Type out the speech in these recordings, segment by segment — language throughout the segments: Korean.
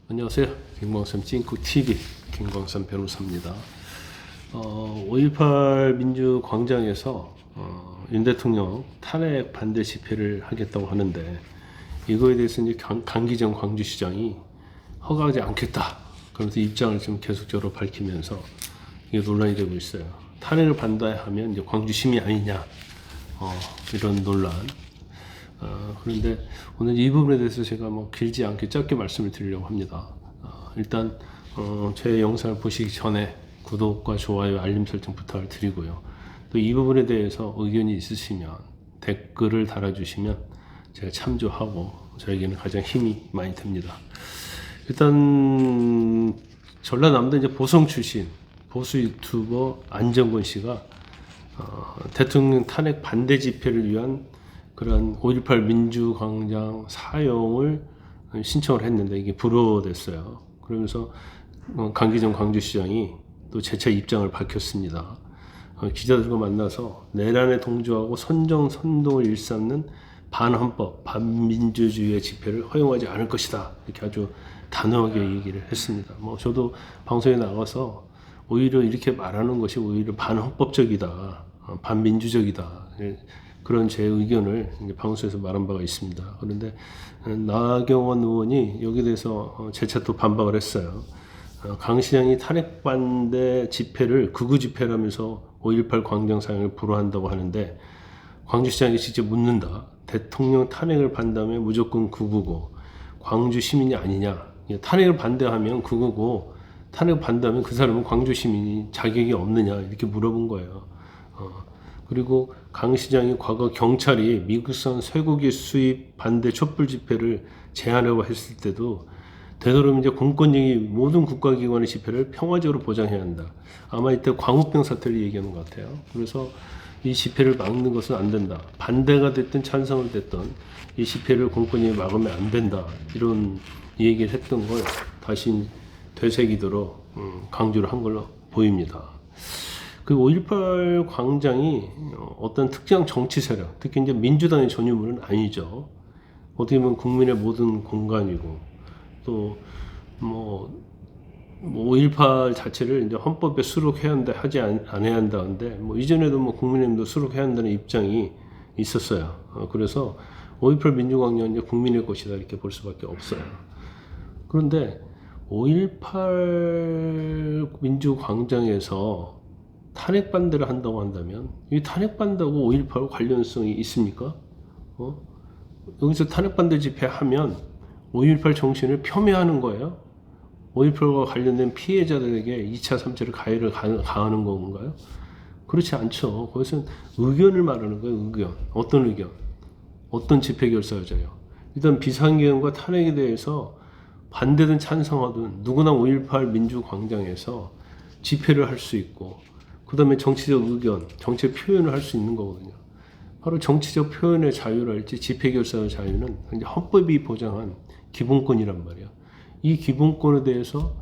안녕하세요. 김광삼 찡쿠TV 김광삼 변호사입니다. 5.18 민주광장에서 윤 대통령 탄핵 반대 집회를 하겠다고 하는데, 이거에 대해서 이제 강기정 광주시장이 허가하지 않겠다, 그러면서 입장을 좀 계속적으로 밝히면서 이게 논란이 되고 있어요. 탄핵을 반대하면 이제 광주 시민이 아니냐, 이런 논란. 그런데 오늘 이 부분에 대해서 제가 뭐 길지 않게 짧게 말씀을 드리려고 합니다. 일단 제 영상을 보시기 전에 구독과 좋아요, 알림 설정 부탁을 드리고요. 또 이 부분에 대해서 의견이 있으시면 댓글을 달아주시면 제가 참조하고 저에게는 가장 힘이 많이 됩니다. 일단 전라남도 이제 보성 출신 보수 유튜버 안정권 씨가 대통령 탄핵 반대 집회를 위한 그런 5.18 민주광장 사용을 신청을 했는데 이게 불허됐어요. 그러면서 강기정 광주시장이 또 재차 입장을 밝혔습니다. 기자들과 만나서 내란에 동조하고 선동을 일삼는 반헌법, 반민주주의의 집회를 허용하지 않을 것이다, 이렇게 아주 단호하게 얘기를 했습니다. 뭐 저도 방송에 나가서 오히려 이렇게 말하는 것이 오히려 반헌법적이다, 반민주적이다, 그런 제 의견을 이제 방송에서 말한 바가 있습니다. 그런데 나경원 의원이 여기에 대해서 재차 또 반박을 했어요. 강 시장이 탄핵 반대 집회를 극우 집회라면서 5.18 광장 사용을 불허한다고 하는데, 광주시장이 직접 묻는다. 대통령 탄핵을 반대하면 무조건 극우고 광주 시민이 아니냐. 탄핵을 반대하면 극우고 탄핵을 반대하면 그 사람은 광주 시민이 자격이 없느냐, 이렇게 물어본 거예요. 그리고 강 시장이 과거 경찰이 미국산 쇠고기 수입 반대 촛불 집회를 제한하고 했을 때도 되도록이면 이제 공권력이 모든 국가기관의 집회를 평화적으로 보장해야 한다. 아마 이때 광우병 사태를 얘기하는 것 같아요. 그래서 이 집회를 막는 것은 안 된다. 반대가 됐든 찬성을 됐든 이 집회를 공권력이 막으면 안 된다. 이런 얘기를 했던 걸 다시 되새기도록 강조를 한 걸로 보입니다. 그 5.18 광장이 어떤 특정 정치 세력, 특히 이제 민주당의 전유물은 아니죠. 어떻게 보면 국민의 모든 공간이고, 또 뭐 5.18 자체를 이제 헌법에 수록해야 한다, 하지 않아야 한다는데, 뭐 이전에도 뭐 국민의힘도 수록해야 한다는 입장이 있었어요. 그래서 5.18 민주광장은 이제 국민의 것이다, 이렇게 볼 수밖에 없어요. 그런데 5.18 민주광장에서 탄핵 반대를 한다고 한다면, 이 탄핵 반대하고 5.18과 관련성이 있습니까? 여기서 탄핵 반대 집회하면 5.18 정신을 폄훼하는 거예요? 5.18과 관련된 피해자들에게 2차, 3차를 가해를 가하는 건가요? 그렇지 않죠. 거기서는 의견을 말하는 거예요, 의견. 어떤 의견? 어떤 집회 결사자요? 일단 비상계엄과 탄핵에 대해서 반대든 찬성하든 누구나 5.18 민주광장에서 집회를 할 수 있고, 그 다음에 정치적 의견, 정치적 표현을 할 수 있는 거거든요. 바로 정치적 표현의 자유랄지 집회 결사의 자유는 이제 헌법이 보장한 기본권이란 말이야. 이 기본권에 대해서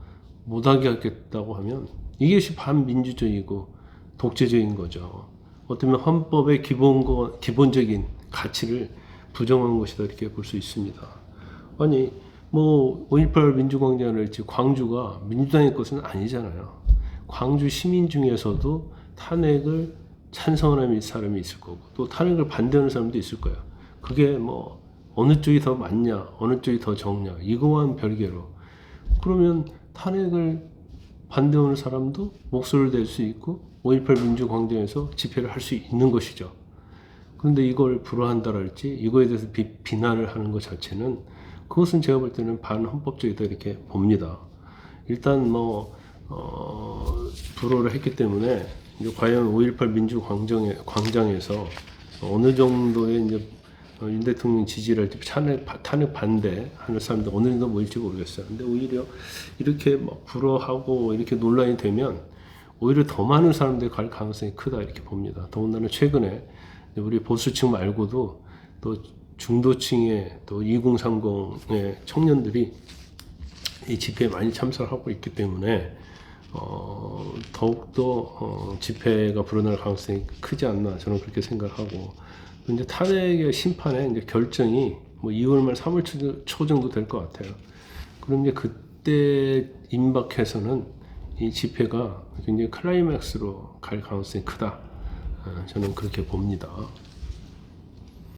못하게 하겠다고 하면 이것이 반민주적이고 독재적인 거죠. 어쩌면 헌법의 기본적인 가치를 부정한 것이다, 이렇게 볼 수 있습니다. 아니 뭐 5.18 민주광장을지 광주가 민주당의 것은 아니잖아요. 광주 시민 중에서도 탄핵을 찬성하는 사람이 있을 거고, 또 탄핵을 반대하는 사람도 있을 거예요. 그게 뭐 어느 쪽이 더 맞냐, 어느 쪽이 더 적냐, 이거와는 별개로, 그러면 탄핵을 반대하는 사람도 목소리를 낼 수 있고 5.18 민주광장에서 집회를 할 수 있는 것이죠. 그런데 이걸 불허한다랄지 이거에 대해서 비난을 하는 것 자체는, 그것은 제가 볼 때는 반헌법적이다, 이렇게 봅니다. 일단 뭐 불허를 했기 때문에 이제 과연 5.18 민주광장에서 어느 정도의 이제 윤 대통령 지지랄지 탄핵 반대하는 사람들 어느 정도 모일지 모르겠어요. 근데 오히려 이렇게 뭐 불허하고 이렇게 논란이 되면 오히려 더 많은 사람들이 갈 가능성이 크다, 이렇게 봅니다. 더군다나 최근에 우리 보수층 말고도 또 중도층의 또 2030의 청년들이 이 집회에 많이 참석하고 있기 때문에 더욱더 집회가 불어날 가능성이 크지 않나, 저는 그렇게 생각하고, 이제 탄핵의 심판의 이제 결정이 뭐 2월 말 3월 초 정도 될 것 같아요. 그럼 이제 그때 임박해서는 이 집회가 굉장히 클라이맥스로 갈 가능성이 크다. 저는 그렇게 봅니다.